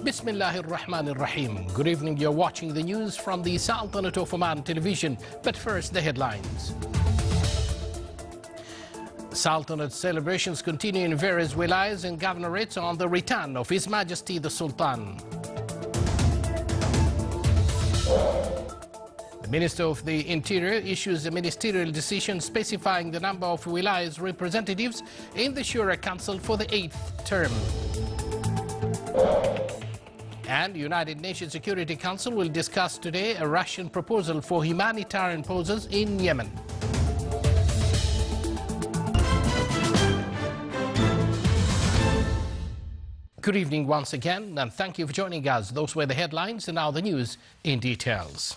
Bismillahir Rahmanir Rahim. Good evening. You're watching the news from the Sultanate of Oman television. But first, the headlines. Sultanate celebrations continue in various wilayas and governorates on the return of His Majesty the Sultan. The Minister of the Interior issues a ministerial decision specifying the number of wilayas representatives in the Shura Council for the 8th term. And United Nations Security Council will discuss today a Russian proposal for humanitarian pauses in Yemen. Good evening once again, and thank you for joining us. Those were the headlines, and now the news in details.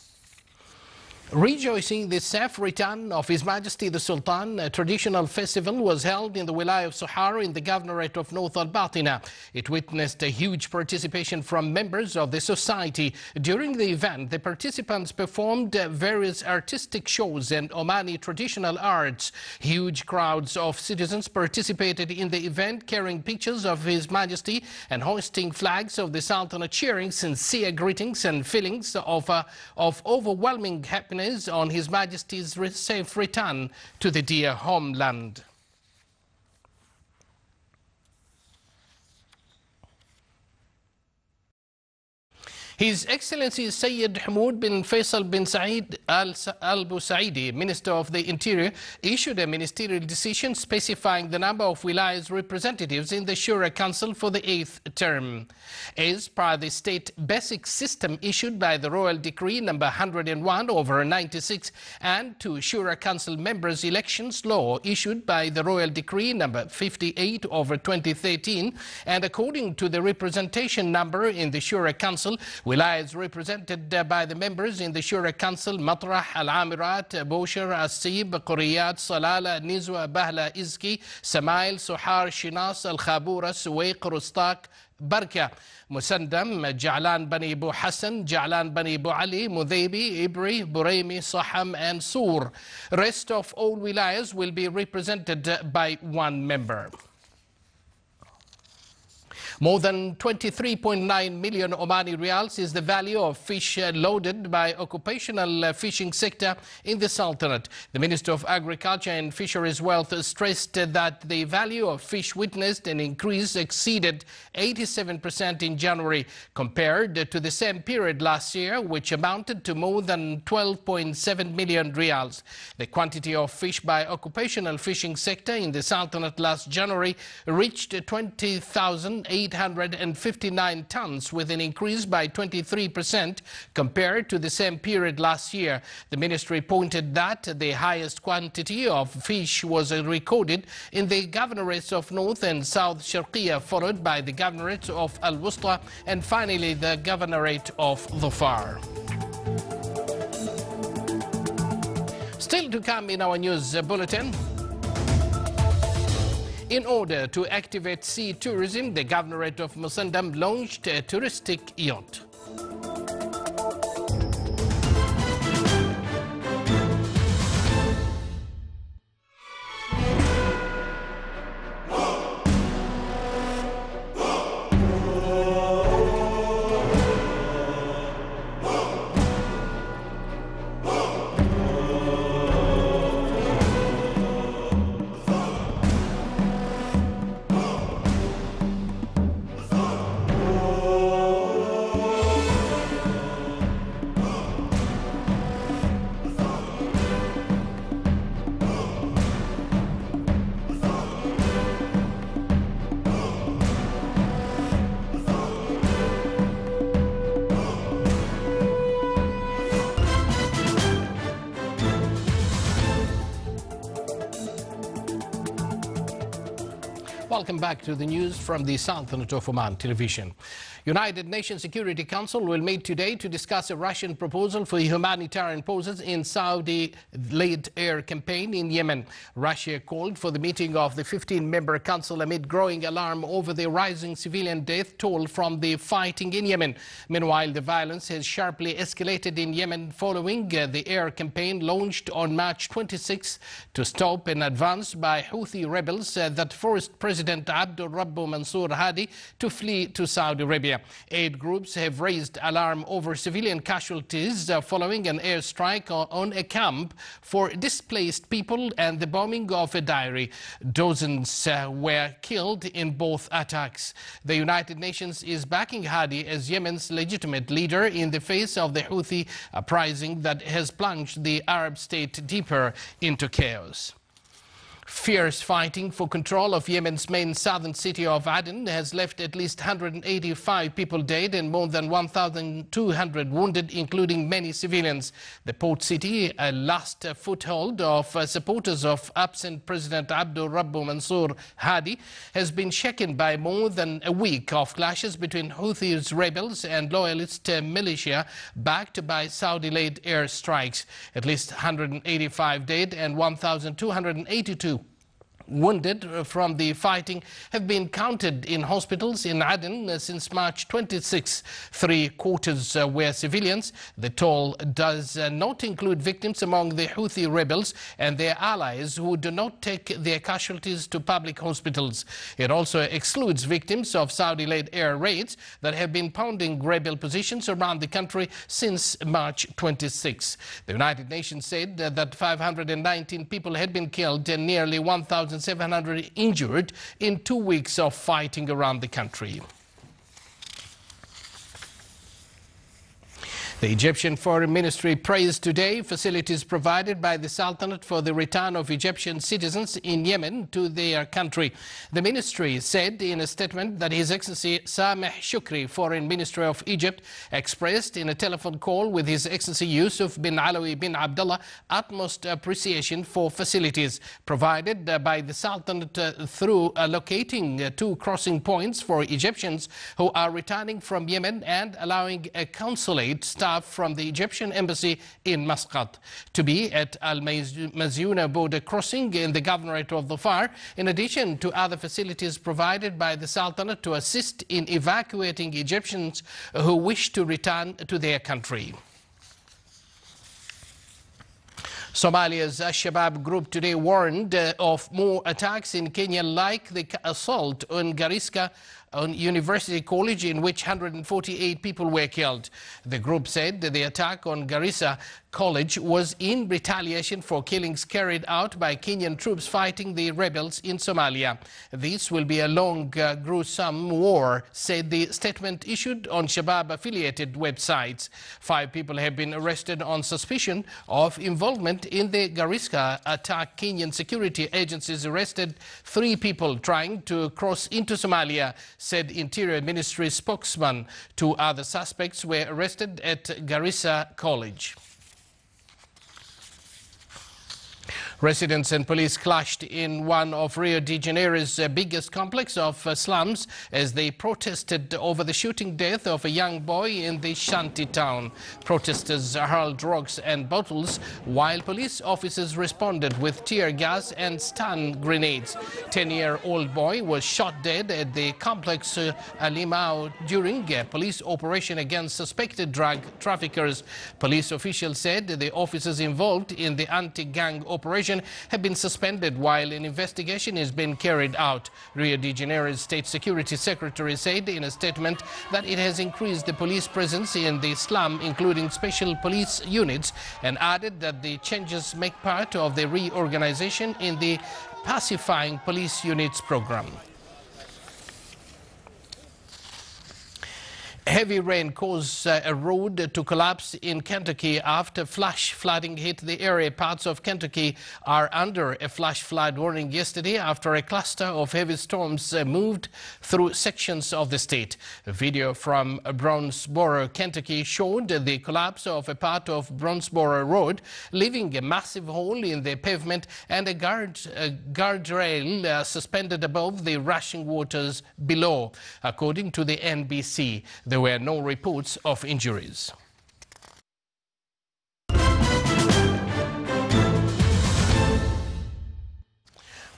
Rejoicing the safe return of His Majesty the Sultan, a traditional festival was held in the Wilaya of Sohar in the Governorate of North Al-Batina. It witnessed a huge participation from members of the society. During the event, the participants performed various artistic shows and Omani traditional arts. Huge crowds of citizens participated in the event, carrying pictures of His Majesty and hoisting flags of the Sultanate, sharing sincere greetings and feelings of overwhelming happiness on His Majesty's safe return to the dear homeland. His Excellency Sayyid Hamoud bin Faisal bin Saeed Al-Busaidi, Minister of the Interior, issued a ministerial decision specifying the number of wilayas representatives in the Shura Council for the 8th term. As per the state basic system issued by the Royal Decree number 101/96 and to Shura Council members elections law issued by the Royal Decree number 58/2013, and according to the representation number in the Shura Council, wilayas represented by the members in the Shura Council: Matrah, Al-Amirat, Bosher, As-Sib, Quriyat, Salala, Nizwa, Bahla, Izki, Samail, Sohar, Shinas, Al-Khabura, Suwaiq, Rustak, Barka, Musandam, Ja'lan Bani Bu Hassan, Ja'lan Bani Bu Ali, Mudaybi, Ibri, Buraimi, Saham, and Sur. Rest of all wilayas will be represented by one member. More than 23.9 million Omani Rials is the value of fish loaded by occupational fishing sector in the Sultanate. The Minister of Agriculture and Fisheries Wealth stressed that the value of fish witnessed an increase exceeded 87% in January compared to the same period last year, which amounted to more than 12.7 million Rials. The quantity of fish by occupational fishing sector in the Sultanate last January reached 20,859 tons, with an increase by 23% compared to the same period last year. The ministry pointed that the highest quantity of fish was recorded in the governorates of North and South Sharqiya, followed by the governorate of Al-Wusta, and finally the governorate of Dhofar. Still to come in our news bulletin. In order to activate sea tourism, the Governorate of Musandam launched a touristic yacht. Welcome back to the news from the Sultanate of Oman television. United Nations Security Council will meet today to discuss a Russian proposal for humanitarian pauses in Saudi-led air campaign in Yemen. Russia called for the meeting of the 15-member council amid growing alarm over the rising civilian death toll from the fighting in Yemen. Meanwhile, the violence has sharply escalated in Yemen following the air campaign launched on March 26 to stop an advance by Houthi rebels that forced President Abdul Rabbu Mansour Hadi to flee to Saudi Arabia. Aid groups have raised alarm over civilian casualties following an airstrike on a camp for displaced people and the bombing of a dairy. Dozens were killed in both attacks. The United Nations is backing Hadi as Yemen's legitimate leader in the face of the Houthi uprising that has plunged the Arab state deeper into chaos. Fierce fighting for control of Yemen's main southern city of Aden has left at least 185 people dead and more than 1,200 wounded, including many civilians. The port city, a last foothold of supporters of absent President Abdul Rabbu Mansour Hadi, has been shaken by more than a week of clashes between Houthis rebels and loyalist militia backed by Saudi-led air strikes. At least 185 dead and 1,282 wounded from the fighting have been counted in hospitals in Aden since March 26. 3/4 were civilians. The toll does not include victims among the Houthi rebels and their allies who do not take their casualties to public hospitals. It also excludes victims of Saudi-led air raids that have been pounding rebel positions around the country since March 26. The United Nations said that 519 people had been killed and nearly 1,700 injured in 2 weeks of fighting around the country. The Egyptian Foreign Ministry praised today facilities provided by the Sultanate for the return of Egyptian citizens in Yemen to their country. The ministry said in a statement that His Excellency Sameh Shukri, Foreign Minister of Egypt, expressed in a telephone call with His Excellency Yusuf bin Alawi bin Abdullah utmost appreciation for facilities provided by the Sultanate through allocating 2 crossing points for Egyptians who are returning from Yemen and allowing a consulate staff from the Egyptian embassy in Muscat to be at Al-Mazuna border crossing in the governorate of Dhofar, in addition to other facilities provided by the Sultanate to assist in evacuating Egyptians who wish to return to their country. Somalia's Al-Shabaab group today warned of more attacks in Kenya, like the assault on Garissa University College, in which 148 people were killed. The group said that the attack on Garissa College was in retaliation for killings carried out by Kenyan troops fighting the rebels in Somalia. This will be a long, gruesome war, said the statement issued on Shabaab-affiliated websites. 5 people have been arrested on suspicion of involvement in the Garissa attack. Kenyan security agencies arrested 3 people trying to cross into Somalia, said Interior Ministry spokesman. 2 other suspects were arrested at Garissa College. Residents and police clashed in one of Rio de Janeiro's biggest complex of slums as they protested over the shooting death of a young boy in the shanty town. Protesters hurled rocks and bottles while police officers responded with tear gas and stun grenades. 10-year-old boy was shot dead at the complex Alimao during a police operation against suspected drug traffickers. Police officials said the officers involved in the anti-gang operation have been suspended while an investigation is being carried out. Rio de Janeiro's State Security Secretary said in a statement that it has increased the police presence in the slum, including special police units, and added that the changes make part of the reorganization in the pacifying police units program. Heavy rain caused a road to collapse in Kentucky after flash flooding hit the area. Parts of Kentucky are under a flash flood warning yesterday after a cluster of heavy storms moved through sections of the state. A video from Brownsboro, Kentucky showed the collapse of a part of Brownsboro Road, leaving a massive hole in the pavement and a guardrail suspended above the rushing waters below. According to the NBC, there were no reports of injuries.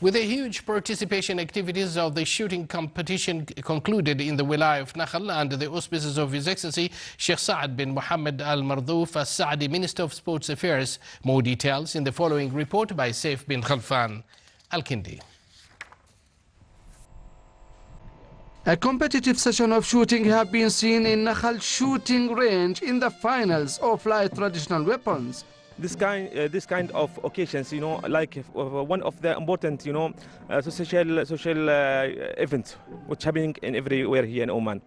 With the huge participation activities of the shooting competition concluded in the Wilayah of Nakhal under the auspices of His Excellency Sheikh Saad bin Mohammed Al Mardouf Al Saadi, Minister of Sports Affairs. More details in the following report by Saif bin Khalfan Al Kindi. A competitive session of shooting have been seen in Nakhal shooting range in the finals of light traditional weapons. This kind of occasions, like one of the important, social events which happening in everywhere here in Oman.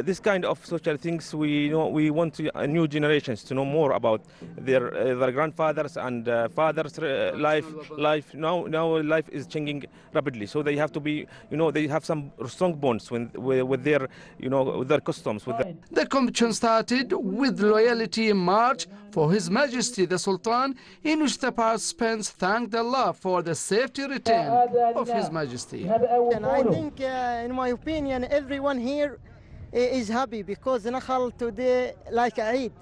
This kind of social things, we want new generations to know more about their grandfathers and fathers' life. Now life is changing rapidly, so they have to be, they have some strong bonds with their, with their customs. The competition started with loyalty march for His Majesty the Sultan, in which the participants thanked Allah for the safety return of His Majesty. And I think, in my opinion, everyone here is happy because Nakhal today like Eid.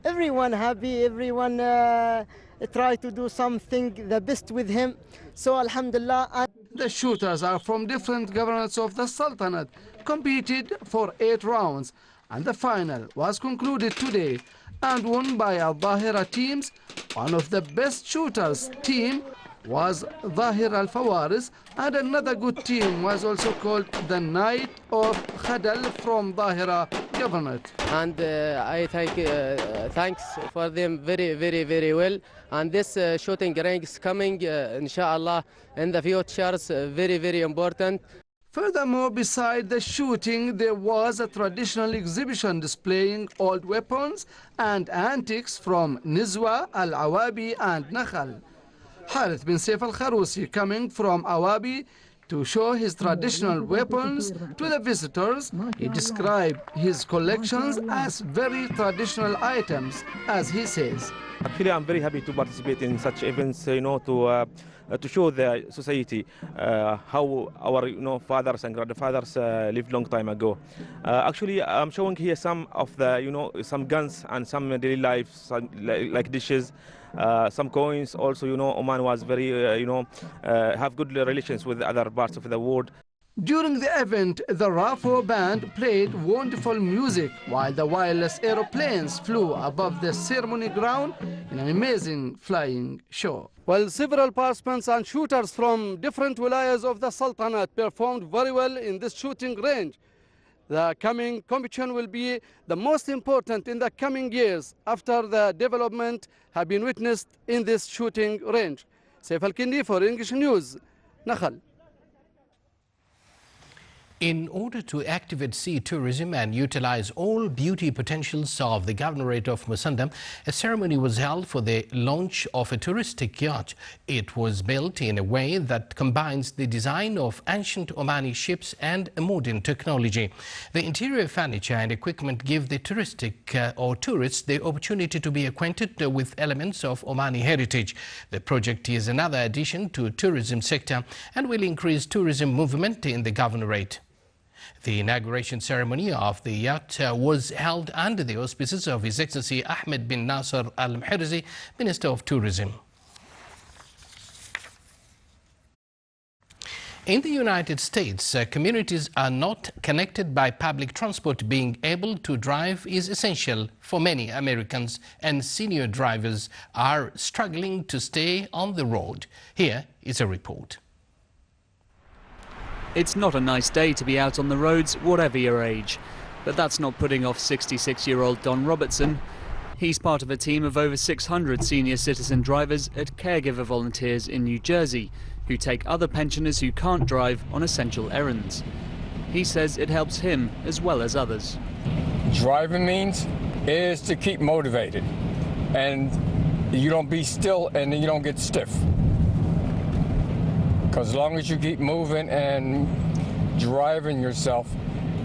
Everyone happy, everyone try to do something the best with him. So Alhamdulillah. The shooters are from different governments of the Sultanate, competed for 8 rounds, and the final was concluded today and won by Al Dhahira teams. One of the best shooters team was Dhahir Al Fawaris, and another good team was also called the Knight of Khadal from Dhahira Governorate. And I thanks for them very well. And this shooting range is coming, inshallah, in the future, very important. Furthermore, beside the shooting, there was a traditional exhibition displaying old weapons and antiques from Nizwa, Al-Awabi and Nakhal. Harith bin Saif Al-Kharousi, coming from Awabi to show his traditional weapons to the visitors, he described his collections as very traditional items, as he says. Actually, I'm very happy to participate in such events, to show the society how our fathers and grandfathers lived long time ago. Actually, I'm showing here some of the some guns and some daily life, like dishes, some coins. Also, Oman was very have good relations with other parts of the world. During the event, the RAFO band played wonderful music while the wireless aeroplanes flew above the ceremony ground in an amazing flying show. Well, several participants and shooters from different wilayas of the Sultanate performed very well in this shooting range. The coming competition will be the most important in the coming years after the development have been witnessed in this shooting range. Saif Al-Kindi for English News, Nakhal. In order to activate sea tourism and utilize all beauty potentials of the Governorate of Musandam, a ceremony was held for the launch of a touristic yacht. It was built in a way that combines the design of ancient Omani ships and modern technology. The interior furniture and equipment give the tourists the opportunity to be acquainted with elements of Omani heritage. The project is another addition to tourism sector and will increase tourism movement in the Governorate. The inauguration ceremony of the yacht was held under the auspices of His Excellency Ahmed bin Nasser Al Mhirzi, Minister of Tourism. In the United States, communities are not connected by public transport. Being able to drive is essential for many Americans, and senior drivers are struggling to stay on the road. Here is a report. It's not a nice day to be out on the roads, whatever your age. But that's not putting off 66-year-old Don Robertson. He's part of a team of over 600 senior citizen drivers at Caregiver Volunteers in New Jersey, who take other pensioners who can't drive on essential errands. He says it helps him as well as others. Driving means is to keep motivated, and you don't be still and you don't get stiff. Because as long as you keep moving and driving yourself,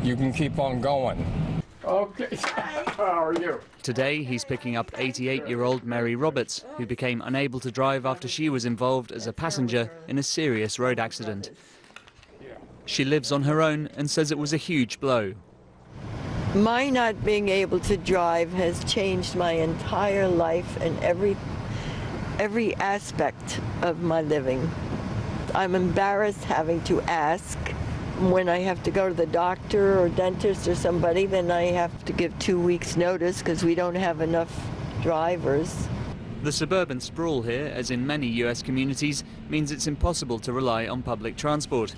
you can keep on going. Okay, how are you? Today, he's picking up 88-year-old Mary Roberts, who became unable to drive after she was involved as a passenger in a serious road accident. She lives on her own and says it was a huge blow. My not being able to drive has changed my entire life and every aspect of my living. I'm embarrassed having to ask. When I have to go to the doctor or dentist or somebody, then I have to give 2 weeks notice because we don't have enough drivers. The suburban sprawl here, as in many US communities, means it's impossible to rely on public transport.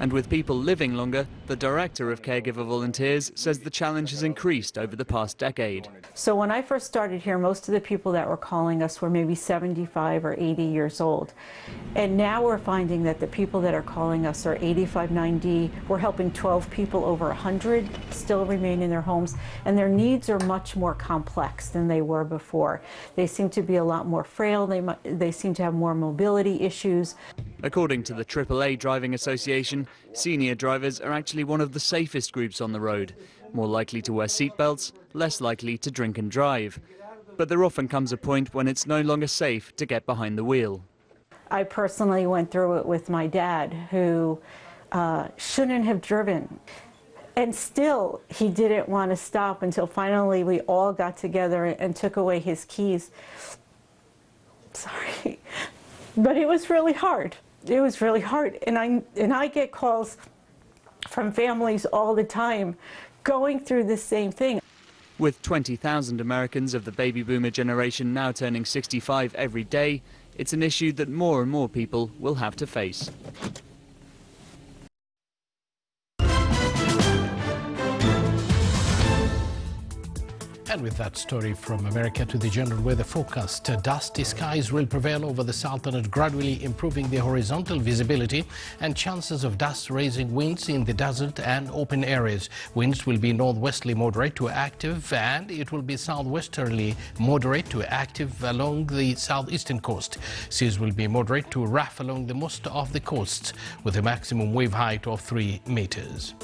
And with people living longer, the director of Caregiver Volunteers says the challenge has increased over the past decade. So when I first started here, most of the people that were calling us were maybe 75 or 80 years old. And now we're finding that the people that are calling us are 85, 90. We're helping 12 people over 100 still remain in their homes. And their needs are much more complex than they were before. They seem to be a lot more frail. They seem to have more mobility issues. According to the AAA Driving Association, senior drivers are actually one of the safest groups on the road. More likely to wear seatbelts, less likely to drink and drive. But there often comes a point when it's no longer safe to get behind the wheel. I personally went through it with my dad, who shouldn't have driven. And still, he didn't want to stop until finally we all got together and took away his keys. Sorry, but it was really hard. It was really hard, and I get calls from families all the time going through the same thing. With 20,000 Americans of the baby boomer generation now turning 65 every day, it's an issue that more and more people will have to face. And with that story from America to the general weather forecast, dusty skies will prevail over the Sultanate, gradually improving the horizontal visibility and chances of dust-raising winds in the desert and open areas. Winds will be northwesterly moderate to active, and it will be southwesterly moderate to active along the southeastern coast. Seas will be moderate to rough along the most of the coasts, with a maximum wave height of 3 meters.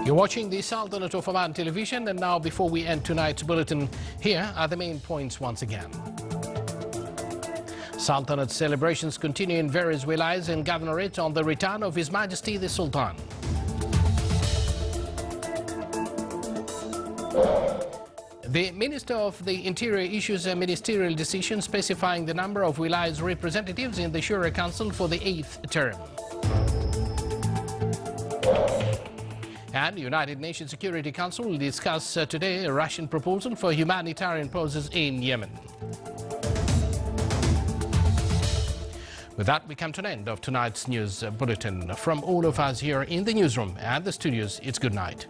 You're watching the Sultanate of Oman television, and now before we end tonight's bulletin, here are the main points once again. Sultanate celebrations continue in various wilayas and governorates on the return of His Majesty the Sultan. The Minister of the Interior issues a ministerial decision specifying the number of wilayas representatives in the Shura Council for the 8th term. And the United Nations Security Council will discuss today a Russian proposal for humanitarian pauses in Yemen. With that, we come to an end of tonight's news bulletin. From all of us here in the newsroom and the studios, it's good night.